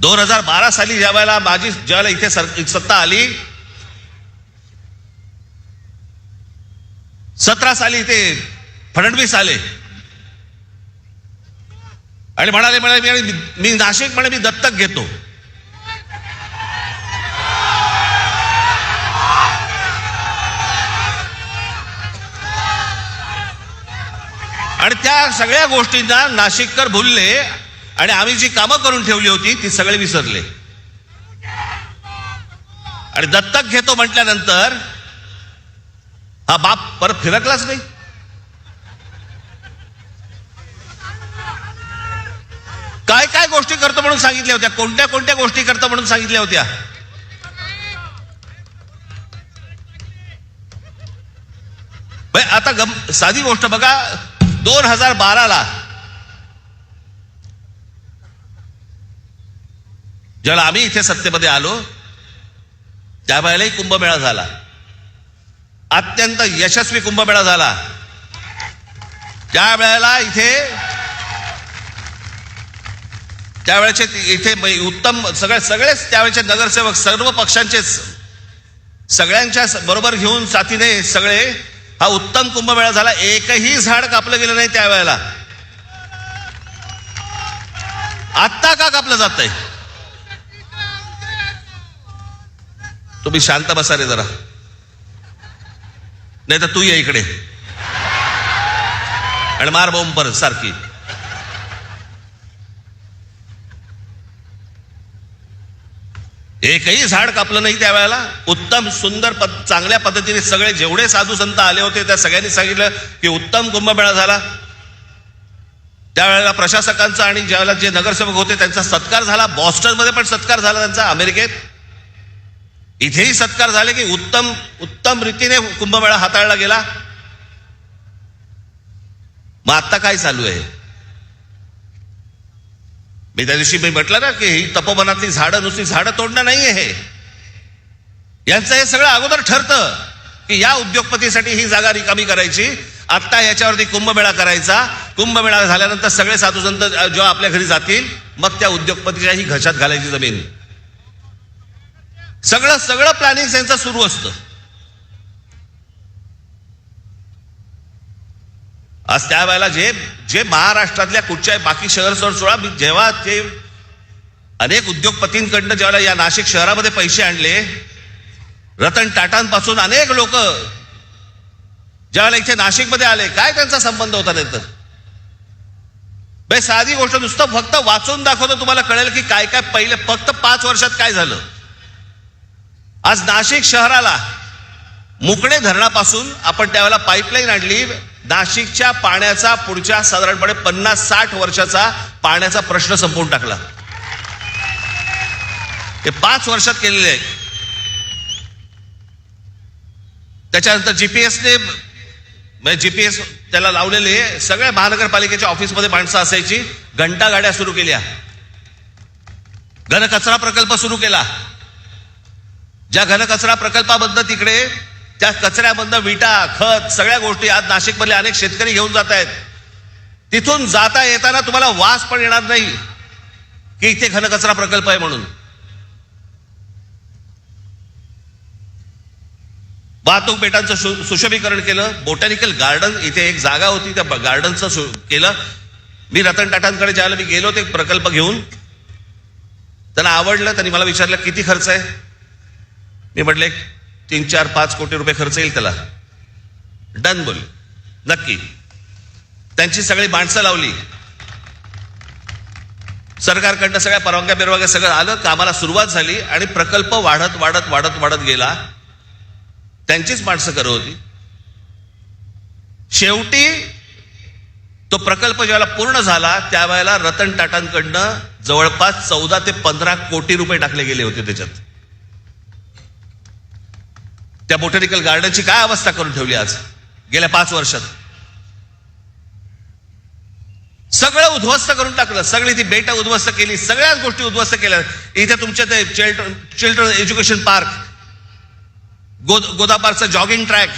2012 साली ज्यावेळेला ज्यावेळेला इथे सत्ता आली, 17 साली इथे फडणवीस आले आणि म्हणाले मी नाशिक मी दत्तक घेतो. आणि त्या सगळ्या गोष्टींना नाशिककर भुलले आणि आम्ही जी कामं करून ठेवली होती ती सगळे विसरले. आणि दत्तक घेतो म्हटल्यानंतर हा बाप परत फिरकलाच नाही. काय काय गोष्टी करतो म्हणून सांगितल्या होत्या, कोणत्या कोणत्या गोष्टी करतो म्हणून सांगितल्या होत्या. आता साधी गोष्ट बघा, 2012ला ज्यावेळेला आम्ही इथे सत्तेमध्ये आलो त्यावेळेलाही कुंभमेळा झाला, अत्यंत यशस्वी कुंभमेळा झाला. त्यावेळेला त्यावेळेचे इथे उत्तम सगळेच त्यावेळेचे नगरसेवक सर्व पक्षांचे सगळ्यांच्या बरोबर घेऊन साथीने सगळे हा उत्तम कुंभमेळा झाला. एकही झाड कापलं गेलं नाही त्यावेळेला. आत्ता का कापलं जातंय? तुम्ही शांत बसा रे जरा, नाही तर तू ये इकडे आणि मार बोंब परत सारखी. एकही झाड कापलं नाही त्यावेळेला. उत्तम सुंदर चांगल्या पद्धतीने सगळे जेवढे साधू संत आले होते त्या सगळ्यांनी सांगितलं की उत्तम कुंभमेळा झाला. त्यावेळेला प्रशासकांचा आणि ज्यावेळेला जे नगरसेवक होते त्यांचा सत्कार झाला. बॉस्टनमध्ये पण सत्कार झाला त्यांचा, अमेरिकेत इथेही सत्कार झाले की उत्तम रीतीने कुंभमेळा हाताळला गेला. मग आता काय चालू आहे? मी त्या दिवशी म्हटलं ना की ही तपोवनातली झाडं नुसती झाडं तोडणं नाहीये, हे यांचं हे सगळं अगोदर ठरतं की या उद्योगपतीसाठी ही जागा रिकामी करायची, आता याच्यावरती कुंभमेळा करायचा. कुंभमेळा झाल्यानंतर सगळे साधू संत जेव्हा आपल्या घरी जातील मग त्या उद्योगपतीच्या ही घशात घालायची जमीन. सगळं प्लॅनिंग त्यांचं सुरू असतं. आज त्यावेळेला जे महाराष्ट्रातल्या कुठच्या बाकी शहर सोडा, जेव्हा ते अनेक उद्योगपतींकडनं जेव्हा या नाशिक शहरामध्ये पैसे आणले, रतन टाटांपासून अनेक लोक ज्यावेळेला इथे नाशिकमध्ये आले, काय त्यांचा संबंध होता? नाही तर साधी गोष्ट नुसतं फक्त वाचून दाखवतो तुम्हाला कळेल की काय काय पहिले फक्त 5 वर्षात काय झालं. आज नाशिक शहराला मुकणे धरणापासून आपण त्यावेळेला पाईपलाईन आणली. नाशिकच्या पाण्याचा पुढच्या साधारणपणे 50-60 वर्षाचा पाण्याचा प्रश्न संपवून टाकला. ते 5 वर्षात केलेले आहे. त्याच्यानंतर जीपीएस त्याला लावलेले सगळ्या महानगरपालिकेच्या ऑफिसमध्ये माणसं असायची. घंटा गाड्या सुरू केल्या, घनकचरा प्रकल्प सुरू केला. ज्या घनकचरा प्रकल्पाबद्दल तिकडे त्या कचऱ्यामधनं विटा, खत, सगळ्या गोष्टी आज नाशिकमधले अनेक शेतकरी घेऊन जात आहेत. तिथून जाता येताना तुम्हाला वास पण येणार नाही की इथे घनकचरा प्रकल्प आहे म्हणून. वाहतूक पेटांचं सुशोभीकरण केलं. बोटॅनिकल गार्डन इथे एक जागा होती, त्या गार्डनचं केलं. मी रतन टाटांकडे ज्याला मी गेलो ते प्रकल्प घेऊन, त्यांना आवडलं. त्यांनी मला विचारलं किती खर्च आहे. मी म्हटले 3-4-5 कोटी रुपये खर्च येईल त्याला. डन बोल, नक्की. त्यांची सगळी माणसं लावली, सरकारकडनं सगळ्या परवानग्या सगळं आलं, कामाला सुरुवात झाली आणि प्रकल्प वाढत वाढत वाढत वाढत गेला. त्यांचीच माणसं करत होती. शेवटी तो प्रकल्प ज्यावेळेला पूर्ण झाला त्यावेळेला रतन टाटांकडनं जवळपास 14 ते 15 कोटी रुपये टाकले गेले होते त्याच्यात. त्या बोटॅनिकल गार्डनची काय अवस्था करून ठेवली आज गेल्या 5 वर्षात. सगळं उद्ध्वस्त करून टाकलं. सगळी ती बेटं उद्ध्वस्त केली, सगळ्याच गोष्टी उद्ध्वस्त केल्या. इथे तुमच्या ते चिल्ड्रन एज्युकेशन पार्क, गोदापारचं जॉगिंग ट्रॅक,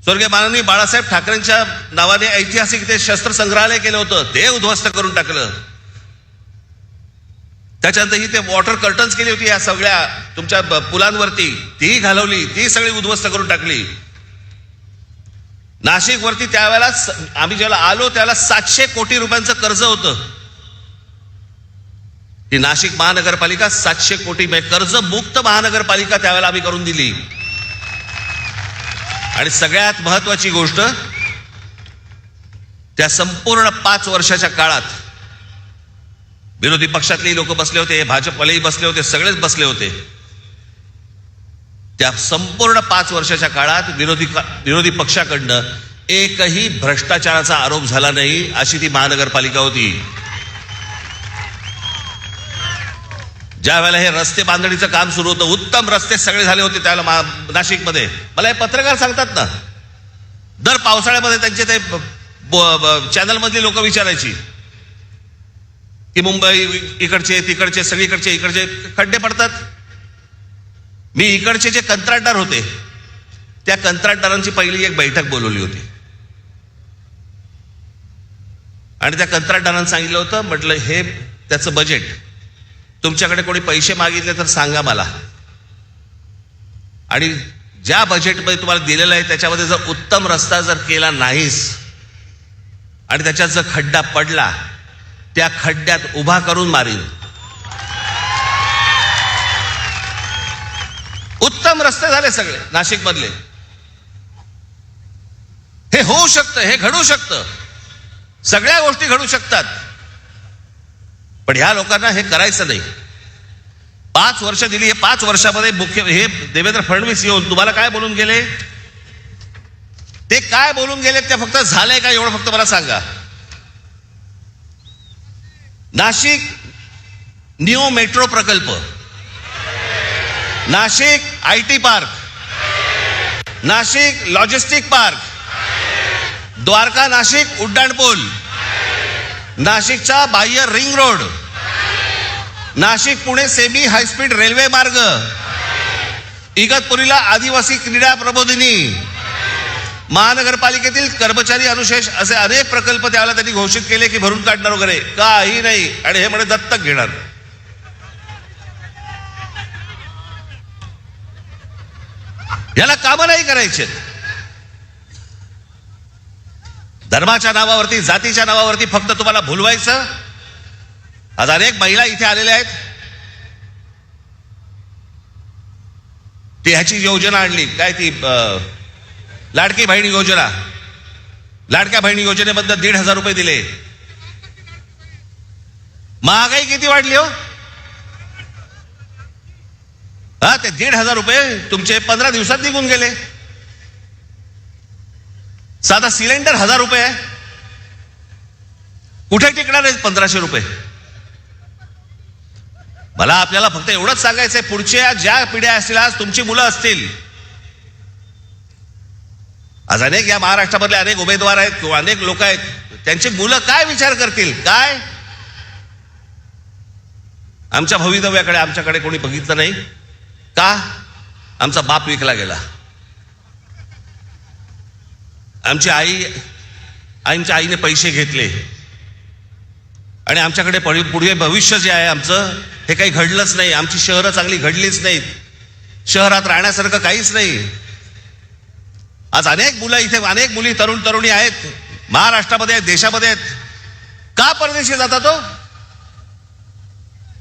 स्वर्गीय माननीय बाळासाहेब ठाकरेंच्या नावाने ऐतिहासिक ते शस्त्र संग्रहालय केलं होतं, ते उद्ध्वस्त करून टाकलं. त्याच्यानंतर ही ते वॉटर कर्टन्स केली होती या सगळ्या तुमच्या पुलांवरती, तीही घालवली, ती सगळी उद्ध्वस्त करून टाकली. नाशिक वरती त्यावेळेला आम्ही ज्याला आलो त्याला 700 कोटी रुपयांचं कर्ज होतं. ती नाशिक महानगरपालिका 700 कोटी कर्ज मुक्त महानगरपालिका त्यावेळेला आम्ही करून दिली. आणि सगळ्यात महत्वाची गोष्ट, त्या संपूर्ण 5 वर्षाच्या काळात विरोधी पक्षातलेही लोक बसले होते, भाजपवालेही बसले होते, सगळेच बसले होते. त्या संपूर्ण 5 वर्षाच्या काळात विरोधी पक्षाकडनं एकही भ्रष्टाचाराचा आरोप झाला नाही, अशी ती महानगरपालिका होती. ज्या वेळेला हे रस्ते बांधणीचं काम सुरू होतं, उत्तम रस्ते सगळे झाले होते त्यावेळेला नाशिकमध्ये. मला हे पत्रकार सांगतात ना, दर पावसाळ्यामध्ये त्यांचे ते चॅनलमधली लोक विचारायची की मुंबई इकडचे तिकडचे सगळीकडचे इकडचे खड्डे पडतात. मी इकडचे जे कंत्राटदार होते त्या कंत्राटदारांची पहिली एक बैठक बोलवली होती आणि त्या कंत्राटदारांनी सांगितलं होतं, म्हटलं हे त्याचं बजेट, तुमच्याकडे कोणी पैसे मागितले तर सांगा मला, आणि ज्या बजेटमध्ये तुम्हाला दिलेलं आहे त्याच्यामध्ये जर उत्तम रस्ता जर केला नाहीस आणि त्याच्यात जर खड्डा पडला, त्या खड्ड्यात उभा करून मारीन. उत्तम रस्ते झाले सगळे नाशिक मधले. हे होऊ शकतं, हे घडू शकतं, सगळ्या गोष्टी घडू शकतात, पण ह्या लोकांना हे करायचं नाही. 5 वर्ष दिली, हे 5 वर्षामध्ये मुख्य हे देवेंद्र फडणवीस येऊन तुम्हाला काय बोलून गेले, ते काय बोलून गेले ते फक्त झालंय का एवढं फक्त मला सांगा. नाशिक निओ मेट्रो प्रकल्प, Nashik IT park, Nashik logistic park, Dwarka Nashik उड्डाणपूल, नाशिकचा बाह्य ring road, Nashik Pune semi high speed railway मार्ग, इगतपुरीला आदिवासी क्रीडा प्रबोधिनी, महानगरपालिकेतील कर्मचारी अनुशेष, असे अनेक प्रकल्प त्यावेळेला त्यांनी घोषित केले की भरून काढणार वगैरे, काही नाही. आणि हे म्हणे दत्तक घेणार. याला कामं नाही करायचे. धर्माच्या नावावरती, जातीच्या नावावरती फक्त तुम्हाला भुलवायचं. आज अनेक महिला इथे आलेल्या आहेत. ती ह्याची योजना आणली, काय ती लाडकी बहिणी योजना, लाडक्या बहिणी योजनेबद्दल 1,500 रुपये दिले. महागाई किती वाढली हो. हा, ते 1,500 रुपये तुमचे 15 दिवसात निघून गेले. साधा सिलेंडर 1,000 रुपये आहे, कुठे टिकणार आहेत 1,500 रुपये. मला आपल्याला फक्त एवढंच सांगायचंय, पुढच्या ज्या पिढ्या असतील, आज तुमची मुलं असतील, आज अनेक या महाराष्ट्रामधले अनेक उमेदवार आहेत किंवा अनेक लोक आहेत, त्यांची मुलं काय विचार करतील. काय आमच्या भवितव्याकडे आमच्याकडे कोणी बघितलं नाही का. आमचा बाप विकला गेला, आमच्या आईने पैसे घेतले आणि आमच्याकडे पुढे भविष्य जे आहे आमचं, हे काही घडलंच नाही. आमची शहरं चांगली घडलीच नाहीत, शहरात राहण्यासारखं काहीच नाही. आज अनेक मुलं इथे, अनेक मुली, तरुण तरुणी आहेत महाराष्ट्रामध्ये आहेत, देशामध्ये आहेत. का परदेशी जातात हो,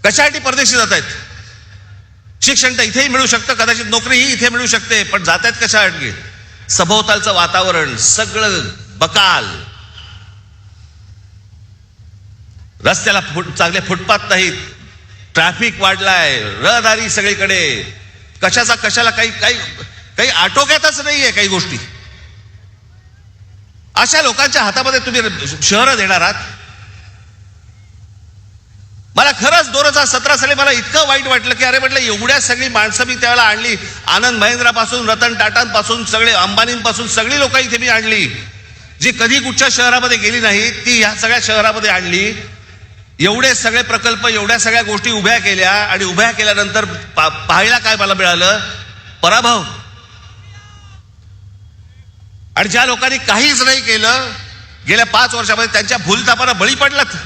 कशासाठी परदेशी जात आहेत. शिक्षण तर इथेही मिळू शकतं, कदाचित नोकरीही इथे मिळू शकते, पण जात आहेत कशासाठी. सभोवतालचं वातावरण सगळं बकाल, रस्त्याला चांगले फुटपाथ नाहीत, ट्रॅफिक वाढलाय, रहदारी सगळीकडे, कशाला काही आटोक्यातच नाहीये काही गोष्टी. अशा लोकांच्या हातामध्ये तुम्ही शहरं देणार आहात. मला खरंच 2017 साली मला इतकं वाईट वाटलं की अरे म्हटलं, एवढ्या सगळी माणसं मी त्यावेळेला आणली, आनंद महिंद्रापासून, रतन टाटांपासून, सगळे अंबानींपासून सगळी लोक इथे मी आणली, जी कधी कुठच्या शहरामध्ये गेली नाही, ती ह्या सगळ्या शहरामध्ये आणली. एवढे सगळे प्रकल्प, एवढ्या सगळ्या गोष्टी उभ्या केल्या आणि उभ्या केल्यानंतर पाहायला काय मला मिळालं, पराभव. आणि ज्या लोकांनी काहीच नाही केलं गेल्या 5 वर्षामध्ये, त्यांच्या भूलथापांना बळी पडलात.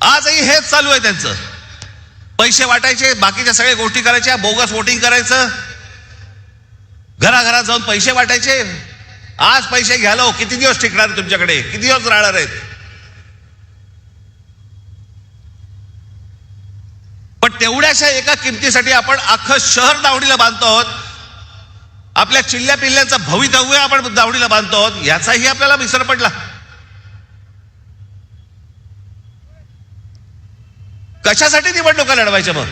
आजही हेच चालू आहे त्यांचं. पैसे वाटायचे, बाकीच्या सगळ्या गोष्टी करायच्या, बोगस वोटिंग करायचं, घराघरात जाऊन पैसे वाटायचे. आज पैसे घ्यायला हो, किती दिवस टिकणार तुमच्याकडे, किती दिवस राहणार आहेत. पण तेवढ्याशा एका किमतीसाठी आपण अख्खं शहर दावडीला बांधतो आहोत. आपल्या चिल्ल्या पिल्ल्यांचं भवितव्य आपण दावडीला बांधतो आहोत. याचाही आपल्याला विसर पडला. कशासाठी निवडणुका लढवायच्या मग?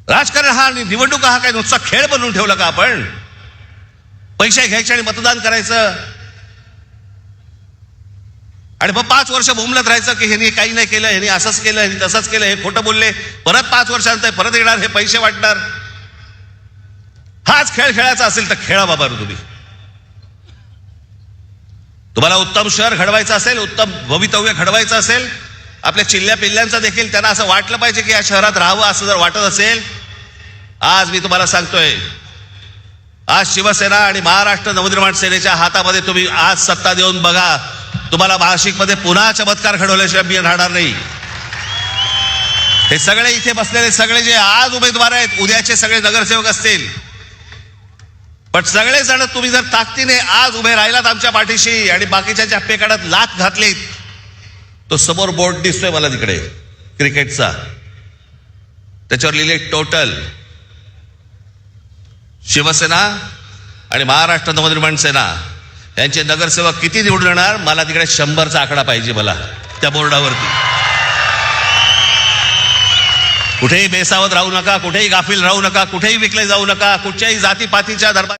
राजकारण हा आणि निवडणुका हा काय नुसता खेळ बनवून ठेवला का आपण? पैसे घ्यायचे आणि मतदान करायचं आणि मग 5 वर्ष बोंबलत राहायचं की ह्यांनी काही नाही केलं, ह्यांनी असंच केलं, ह्यांनी तसंच केलं, हे खोटं बोलले, परत 5 वर्षांतर परत येणार, हे पैसे वाटणार. हाच खेळ खेळायचा असेल तर खेळा बाबा तुम्ही. तुम्हाला उत्तम शहर घडवायचं असेल, उत्तम भवितव्य घडवायचं असेल, आपल्या चिल्ल्या पिल्ल्यांचं देखील त्यांना असं वाटलं पाहिजे की या शहरात राहावं असं जर वाटत असेल, आज मी तुम्हाला सांगतोय, आज शिवसेना आणि महाराष्ट्र नवनिर्माण सेनेच्या हातामध्ये तुम्ही आज सत्ता देऊन बघा. तुम्हाला नाशिकमध्ये पुन्हा चमत्कार घडवल्याशिवाय मी राहणार नाही. हे सगळे इथे बसलेले सगळे जे आज उमेदवार आहेत, उद्याचे सगळे नगरसेवक असतील, पण सगळेजण तुम्ही जर ताकदीने आज उभे राहिलात आमच्या पाठीशी आणि बाकीच्या जप्पे काढत लाथ घातलीत, तो समोर बोर्ड दिसतोय मला तिकडे क्रिकेटचा, त्याच्यावर लिहिले टोटल. शिवसेना आणि महाराष्ट्र नवनिर्माण सेना यांचे नगरसेवक किती निवडून येणार, मला तिकडे 100चा आकडा पाहिजे मला त्या बोर्डावरती. कुठेही बेसावत राहू नका, कुठेही गाफील राहू नका, कुठेही विकले जाऊ नका, कुठच्याही जातीपातीच्या धर्मा